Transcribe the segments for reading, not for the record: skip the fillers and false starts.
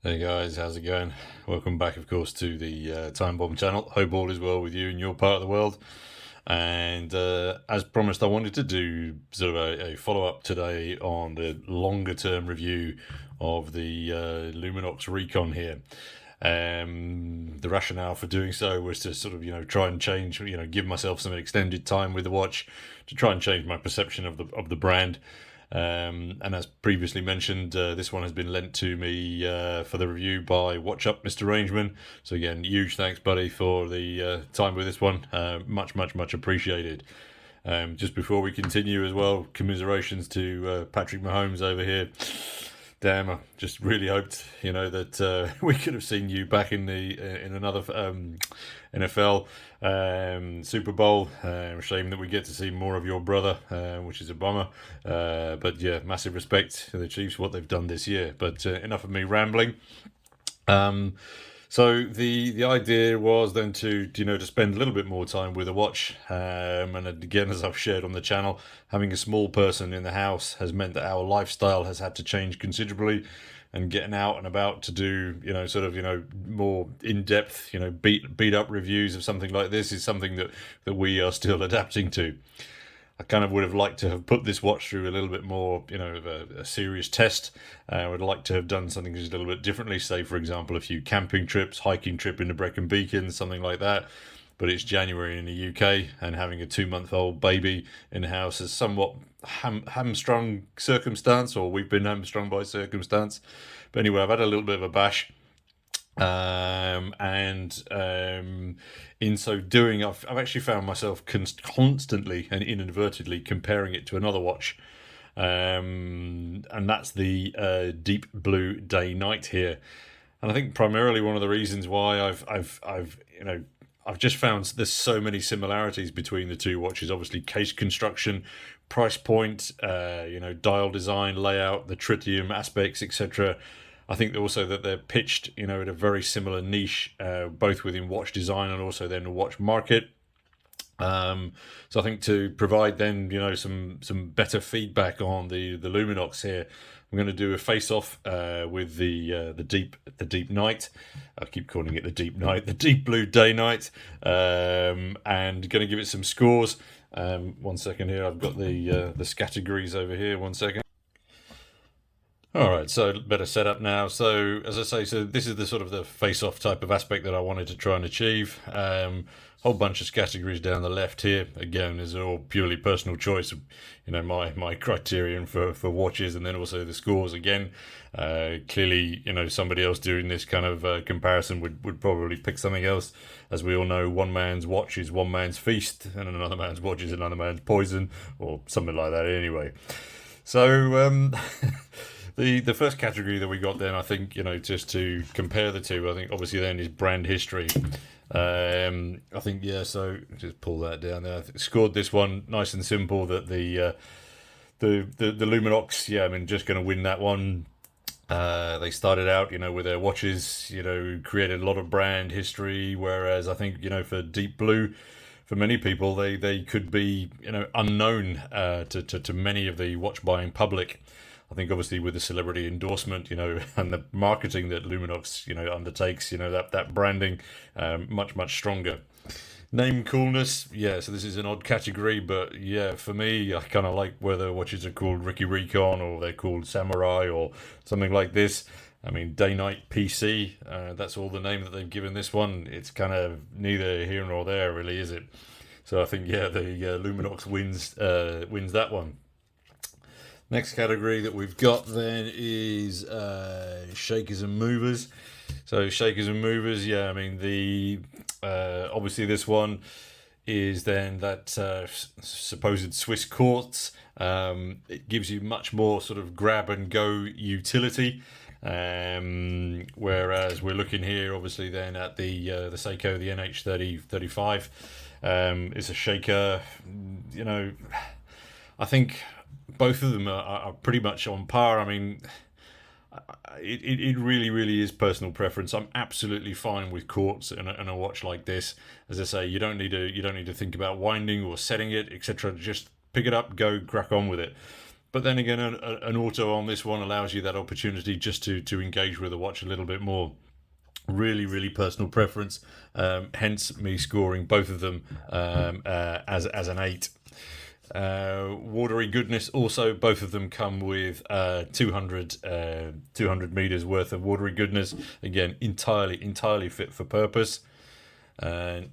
Hey guys, how's it going? Welcome back, of course, to the Time Bomb channel. Hope all is well with you in your part of the world. And as promised, I wanted to do sort of a follow up today on the longer term review of the Luminox Recon here. The rationale for doing so was to sort of, try and change, give myself some extended time with the watch to try and change my perception of the brand. And as previously mentioned, this one has been lent to me for the review by Watchup Mr Rangeman. So again, huge thanks, buddy, for the time with this one. Much appreciated. Just before we continue as well, commiserations to Patrick Mahomes over here. Damn, I just really hoped, that we could have seen you back in another NFL Super Bowl. Shame that we get to see more of your brother, which is a bummer. But yeah, massive respect to the Chiefs, what they've done this year. But enough of me rambling. So the idea was then to spend a little bit more time with a watch, and again, as I've shared on the channel, having a small person in the house has meant that our lifestyle has had to change considerably, and getting out and about to do more in-depth beat up reviews of something like this is something that we are still adapting to. I kind of would have liked to have put this watch through a little bit more, of a serious test. I would like to have done something just a little bit differently, say, for example, a few camping trips, hiking trip into Brecon Beacons, something like that. But it's January in the UK, and having a 2-month-old baby in the house is somewhat hamstrung circumstance, or we've been hamstrung by circumstance. But anyway, I've had a little bit of a bash. And in so doing, I've actually found myself constantly and inadvertently comparing it to another watch, and that's the Deep Blue Day Night here. And I think primarily one of the reasons why I've just found there's so many similarities between the two watches. Obviously, case construction, price point, dial design, layout, the tritium aspects, etc. I think also that they're pitched, at a very similar niche, both within watch design and also then the watch market. So I think to provide then, some better feedback on the Luminox here, I'm going to do a face-off with the deep night. I keep calling it the deep night, the Deep Blue Day Night, and going to give it some scores. 1 second here, I've got the categories over here. 1 second. All right, so better setup now. So as I say, so this is the sort of the face-off type of aspect that I wanted to try and achieve. Whole bunch of categories down the left here. Again, these are all purely personal choice. My criterion for watches, and then also the scores. Again, clearly, somebody else doing this kind of comparison would probably pick something else. As we all know, one man's watch is one man's feast, and another man's watch is another man's poison, or something like that. Anyway, so. The first category that we got then, I think, just to compare the two, I think obviously then is brand history. I think, yeah, so just pull that down there. I scored this one nice and simple that the Luminox, yeah, I mean, just going to win that one. They started out, with their watches, created a lot of brand history, whereas I think, for Deep Blue, for many people, they could be, unknown to many of the watch buying public. I think obviously with the celebrity endorsement, and the marketing that Luminox, undertakes, that branding, much stronger. Name coolness, yeah, so this is an odd category, but yeah, for me, I kind of like whether watches are called Ricky Recon or they're called Samurai or something like this. I mean, Day Night PC, that's all the name that they've given this one. It's kind of neither here nor there, really, is it? So I think, yeah, the Luminox wins that one. Next category that we've got then is shakers and movers. So shakers and movers, yeah, I mean the obviously this one is then that supposed Swiss quartz. It gives you much more sort of grab and go utility. Whereas we're looking here, obviously, then at the Seiko, the NH3035. It's a shaker. I think both of them are pretty much on par. I mean, it really is personal preference. I'm absolutely fine with quartz and a watch like this. As I say, you don't need to think about winding or setting it, etc. Just pick it up, go crack on with it. But then again, an auto on this one allows you that opportunity just to engage with the watch a little bit more. Really, really personal preference. Hence me scoring both of them as an 8. Watery goodness. Also, both of them come with 200 meters worth of watery goodness. Again, entirely fit for purpose.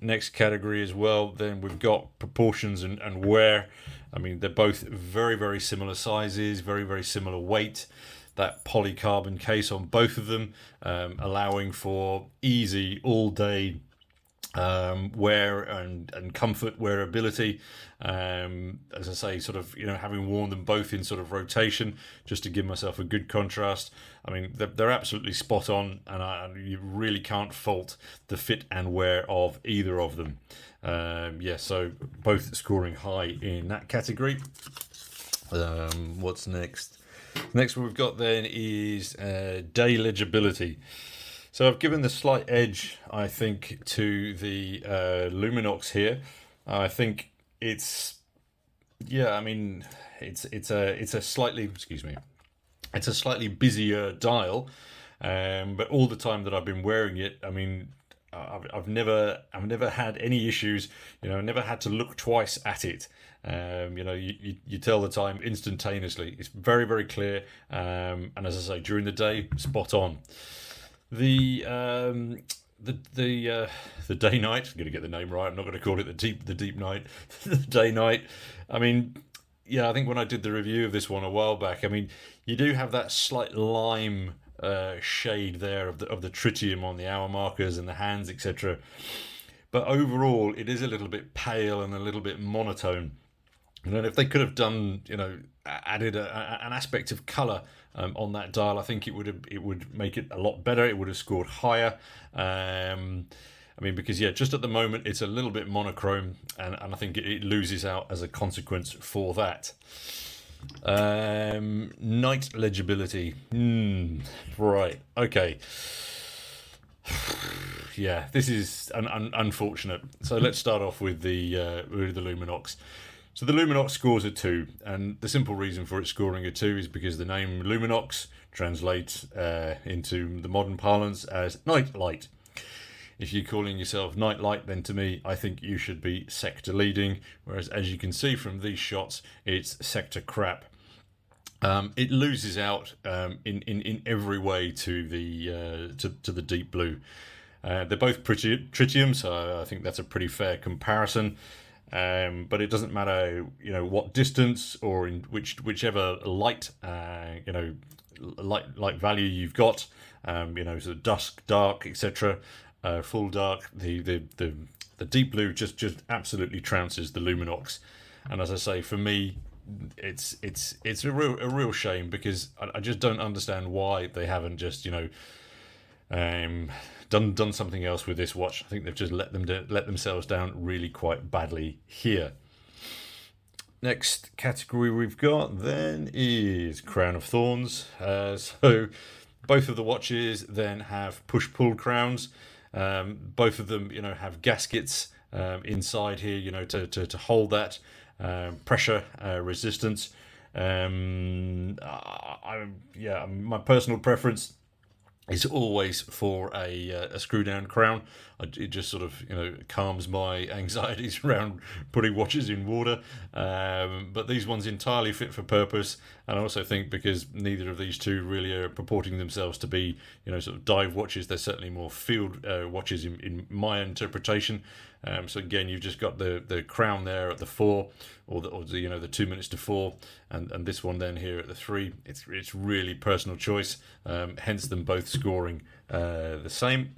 Next category as well, then we've got proportions and wear. I mean, they're both very, very similar sizes, very, very similar weight. That polycarbon case on both of them, allowing for easy all-day wear and comfort wearability. As I say, sort of, having worn them both in sort of rotation, just to give myself a good contrast. I mean, they're absolutely spot on, and you really can't fault the fit and wear of either of them. So both scoring high in that category. What's next? Next one we've got then is day legibility. So I've given the slight edge, I think, to the Luminox here. I think it's a slightly busier dial, but all the time that I've been wearing it, I mean, I've never had any issues. Never had to look twice at it. You tell the time instantaneously. It's very, very clear, and as I say, during the day, spot on. The day night. I'm going to get the name right. I'm not going to call it the deep night. The day night. I mean, yeah, I think when I did the review of this one a while back, I mean, you do have that slight lime shade there of the tritium on the hour markers and the hands, etc. But overall, it is a little bit pale and a little bit monotone. And if they could have done, added an aspect of colour on that dial, I think it would make it a lot better. It would have scored higher. Because just at the moment it's a little bit monochrome, and I think it loses out as a consequence for that. Night legibility. Right. Okay. Yeah, this is unfortunate. So let's start off with the Luminox. So the Luminox scores a 2, and the simple reason for it scoring a 2 is because the name Luminox translates into the modern parlance as night light. If you're calling yourself night light, then to me, I think you should be sector leading, whereas as you can see from these shots, it's sector crap. It loses out in every way to the deep blue. They're both tritium, so I think that's a pretty fair comparison. But it doesn't matter, what distance or in whichever light, light value you've got, sort of dusk, dark, etc. Full dark. The deep blue just absolutely trounces the Luminox, and as I say, for me, it's a real shame, because I just don't understand why they haven't just done something else with this watch. I think they've just let themselves down really quite badly here. Next category we've got then is Crown of Thorns. So both of the watches then have push-pull crowns. Both of them, have gaskets inside here, to hold that pressure resistance. My personal preference is always for a screw down crown. It just sort of calms my anxieties around putting watches in water. But these ones entirely fit for purpose, and I also think because neither of these two really are purporting themselves to be sort of dive watches, they're certainly more field watches in my interpretation. So again, you've just got the crown there at the 4, or the 2 minutes to 4, and this one then here at the 3. It's really personal choice. Hence them both scoring the same.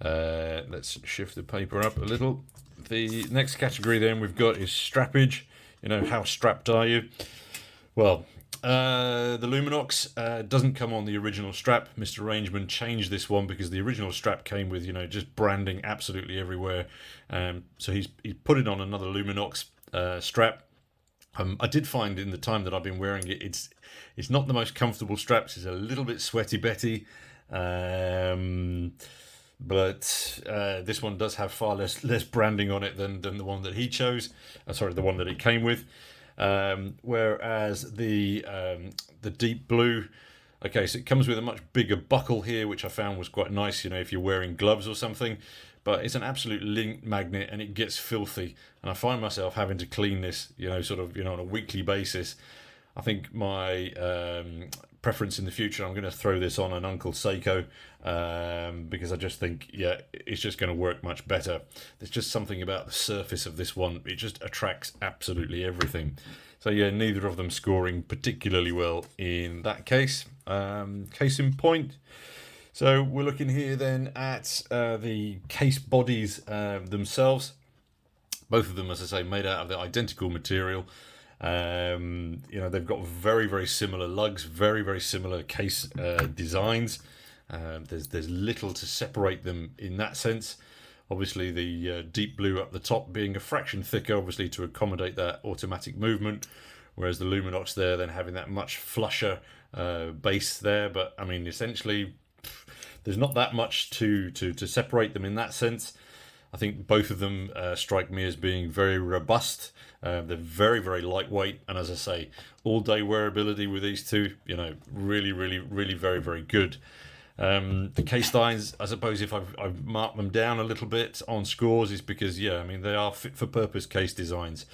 Let's shift the paper up a little. The next category then we've got is strappage. How strapped are you? Well, the Luminox doesn't come on the original strap. Mr Rangeman changed this one because the original strap came with just branding absolutely everywhere. So he put it on another Luminox strap. I did find in the time that I've been wearing it, it's not the most comfortable straps. It's a little bit sweaty Betty. But this one does have far less branding on it than the one that he chose. The one that it came with. Whereas the deep blue, okay, so it comes with a much bigger buckle here, which I found was quite nice, you know, if you're wearing gloves or something. But it's an absolute link magnet, and it gets filthy. And I find myself having to clean this, you know, sort of, you know, on a weekly basis. I think my preference in the future, I'm going to throw this on an Uncle Seiko, because I just think, yeah, it's just going to work much better. There's just something about the surface of this one. It just attracts absolutely everything. So yeah, neither of them scoring particularly well in that case. Case in point. So we're looking here then at the case bodies themselves. Both of them, as I say, made out of the identical material. You know, they've got very, very similar lugs, very, very similar case designs. There's little to separate them in that sense. Obviously, the deep blue up the top being a fraction thicker, obviously to accommodate that automatic movement, whereas the Luminox there then having that much flusher base there. But I mean, essentially, there's not that much to separate them in that sense. I think both of them strike me as being very robust. They're very, very lightweight, and as I say, all-day wearability with these two, you know, really, really, really very, very good. The case lines, I suppose, if I've marked them down a little bit on scores, is because, yeah, I mean, they are fit-for-purpose case designs.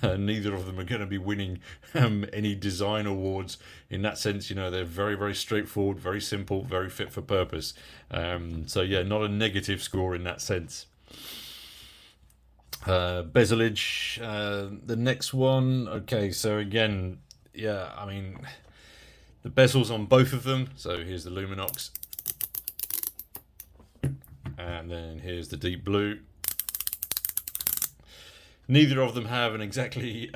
Neither of them are going to be winning any design awards in that sense. You know, they're very, very straightforward, very simple, very fit for purpose. So, yeah, not a negative score in that sense. Bezelage, the next one. Okay, so again, yeah, I mean, the bezels on both of them. So here's the Luminox, and then here's the deep blue. Neither of them have an exactly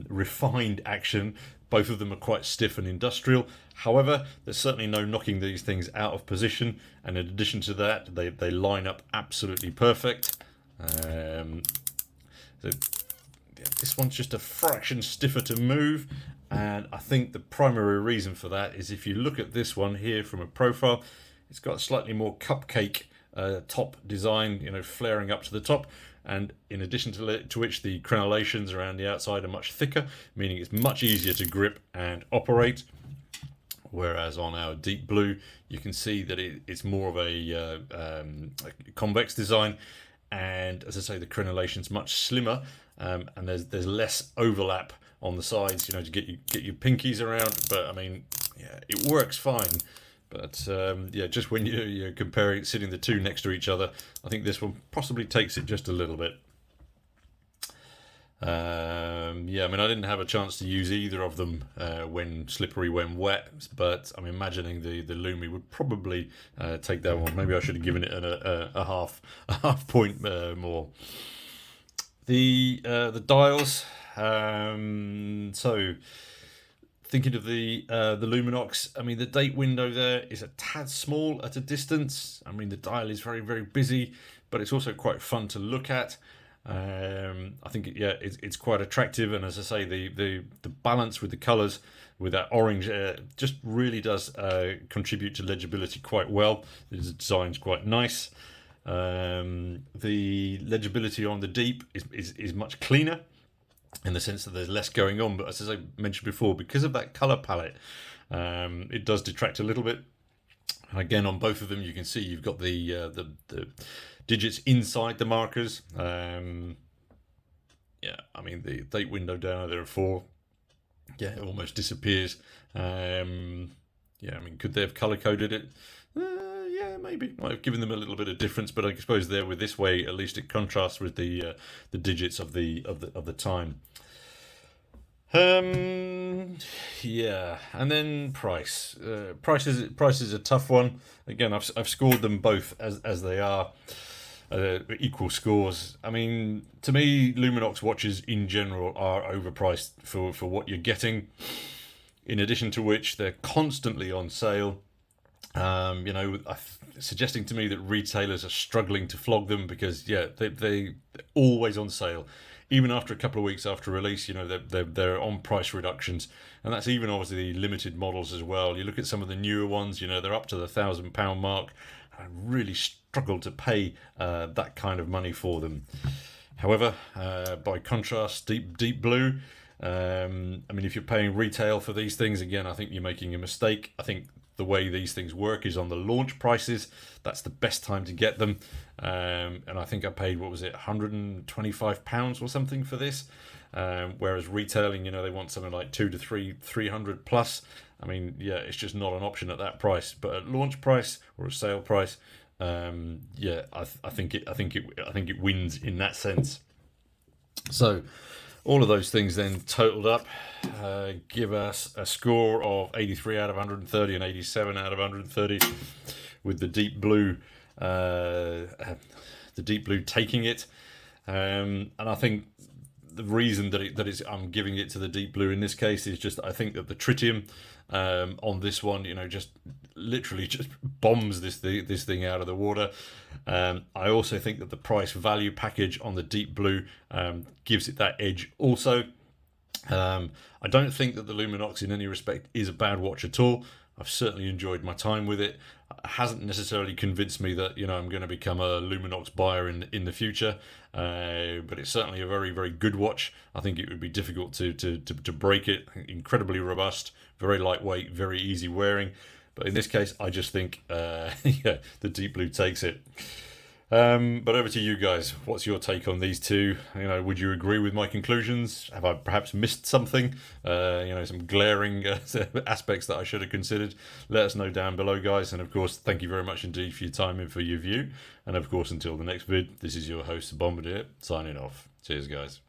refined action. Both of them are quite stiff and industrial. However, there's certainly no knocking these things out of position. And in addition to that, they line up absolutely perfect. So, yeah, this one's just a fraction stiffer to move. And I think the primary reason for that is if you look at this one here from a profile, it's got a slightly more cupcake top design, you know, flaring up to the top. And in addition to which, the crenellations around the outside are much thicker, meaning it's much easier to grip and operate. Whereas on our deep blue, you can see that it's more of a convex design, and as I say, the crenellation's much slimmer, and there's less overlap on the sides, you know, to get your pinkies around. But I mean, yeah, it works fine. But yeah, just when you're comparing, sitting the two next to each other, I think this one possibly takes it just a little bit. Yeah, I mean, I didn't have a chance to use either of them when slippery, when wet, but I'm imagining the Lume would probably take that one. Maybe I should have given it a half point more. The dials. So thinking of the Luminox, I mean, the date window there is a tad small at a distance. I mean, the dial is very, very busy, but it's also quite fun to look at. I think it's quite attractive, and as I say, the balance with the colours, with that orange, just really does contribute to legibility quite well. The design's quite nice. The legibility on the deep is much cleaner, in the sense that there's less going on. But as I mentioned before, because of that colour palette, it does detract a little bit. And again, on both of them, you can see you've got the digits inside the markers. Yeah, I mean, the date window down there are 4. Yeah, it almost disappears. Yeah, I mean, could they have color coded it? Yeah, maybe. Might have given them a little bit of difference, but I suppose there with this way, at least it contrasts with the digits of the time. Yeah, and then price. Price is a tough one. Again, I've scored them both as they are. Equal scores. I mean, to me, Luminox watches in general are overpriced for what you're getting. In addition to which, they're constantly on sale. You know, suggesting to me that retailers are struggling to flog them because, yeah, they're always on sale. Even after a couple of weeks after release, you know, they're on price reductions, and that's even obviously the limited models as well. You look at some of the newer ones, you know, they're up to the £1,000 mark. I really struggle to pay that kind of money for them. However, by contrast, deep blue, I mean, if you're paying retail for these things, again, I think you're making a mistake. I think the way these things work is on the launch prices. That's the best time to get them. And I think I paid, what was it, £125 or something for this. Whereas retailing, they want something like 300 plus. I mean, yeah, it's just not an option at that price. But at launch price or at sale price, yeah, I think it wins in that sense. So all of those things then totaled up give us a score of 83 out of 130 and 87 out of 130, with the deep blue taking it. And I think the reason that I'm giving it to the deep blue in this case is just I think that the tritium on this one, just literally just bombs this thing out of the water. I also think that the price value package on the deep blue gives it that edge also. I don't think that the Luminox in any respect is a bad watch at all. I've certainly enjoyed my time with it. It hasn't necessarily convinced me that I'm going to become a Luminox buyer in the future, but it's certainly a very, very good watch. I think it would be difficult to break it. Incredibly robust, very lightweight, very easy wearing. But in this case, I just think yeah, the deep blue takes it. But over to you guys. What's your take on these two? Would you agree with my conclusions? Have I perhaps missed something? Some glaring aspects that I should have considered. Let us know down below, guys. And of course, thank you very much indeed for your time and for your view. And of course, until the next vid, this is your host, Bombardier, signing off. Cheers, guys.